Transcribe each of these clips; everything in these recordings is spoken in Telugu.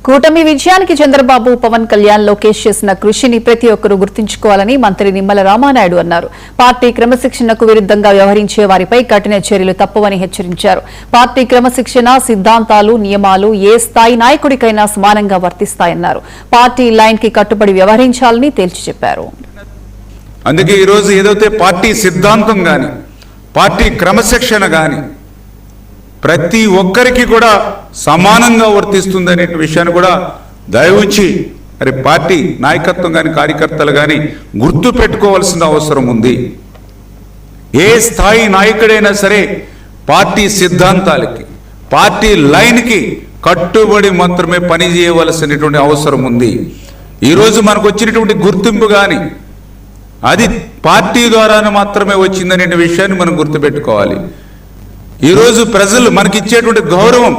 కూటమి విజయానికి చంద్రబాబు, పవన్ కళ్యాణ్, లోకేష్ చేసిన కృషిని ప్రతి ఒక్కరూ గుర్తుంచుకోవాలని మంత్రి నిమ్మల రామానాయుడు అన్నారు. పార్టీ క్రమశిక్షణకు విరుద్ధంగా వ్యవహరించే వారిపై కఠిన చర్యలు తప్పవని హెచ్చరించారు. పార్టీ క్రమశిక్షణ, సిద్ధాంతాలు, నియమాలు ఏ స్థాయి నాయకుడికైనా సమానంగా వర్తిస్తాయన్నారు. పార్టీ లైన్ కి కట్టుబడి వ్యవహరించాలని తేల్చి చెప్పారు. అందుకే ఈ రోజు ఏదైతే పార్టీ సిద్ధాంతం గాని, పార్టీ క్రమశిక్షణ గాని ప్రతి ఒక్కరికి కూడా సమానంగా వర్తిస్తుందనే విషయాన్ని కూడా దయవుంచి మరి పార్టీ నాయకత్వం కానీ, కార్యకర్తలు కానీ గుర్తు పెట్టుకోవాల్సిన అవసరం ఉంది. ఏ స్థాయి నాయకుడైనా సరే పార్టీ సిద్ధాంతాలకి, పార్టీ లైన్కి కట్టుబడి మాత్రమే పనిచేయవలసినటువంటి అవసరం ఉంది. ఈరోజు మనకు వచ్చినటువంటి గుర్తింపు కానీ అది పార్టీ ద్వారానే మాత్రమే వచ్చిందనే విషయాన్ని మనం గుర్తుపెట్టుకోవాలి. ఈరోజు ప్రజలు మనకిచ్చేటువంటి గౌరవం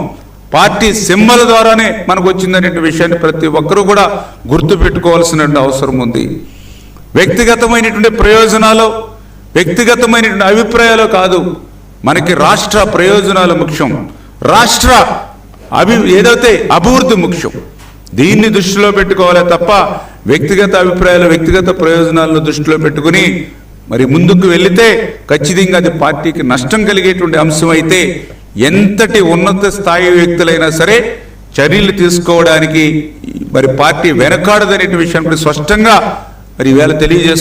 పార్టీ సింబల్ ద్వారానే మనకు వచ్చిందనే విషయాన్ని ప్రతి ఒక్కరూ కూడా గుర్తుపెట్టుకోవాల్సిన అవసరం ఉంది. వ్యక్తిగతమైనటువంటి ప్రయోజనాలు, వ్యక్తిగతమైనటువంటి అభిప్రాయాలు కాదు, మనకి రాష్ట్ర ప్రయోజనాలు ముఖ్యం. రాష్ట్ర ఏదైతే అభివృద్ధి ముఖ్యం. దీన్ని దృష్టిలో పెట్టుకోవాలి తప్ప వ్యక్తిగత అభిప్రాయాలు, వ్యక్తిగత ప్రయోజనాలను దృష్టిలో పెట్టుకుని మరి ముందుకు వెళితే ఖచ్చితంగా అది పార్టీకి నష్టం కలిగేటువంటి అంశం అయితే ఎంతటి ఉన్నత స్థాయి వ్యక్తులైనా సరే చర్యలు తీసుకోవడానికి మరి పార్టీ వెనకాడదనే విషయాన్ని స్పష్టంగా మరి ఈవేళ తెలియజేసుకుంటున్నారు.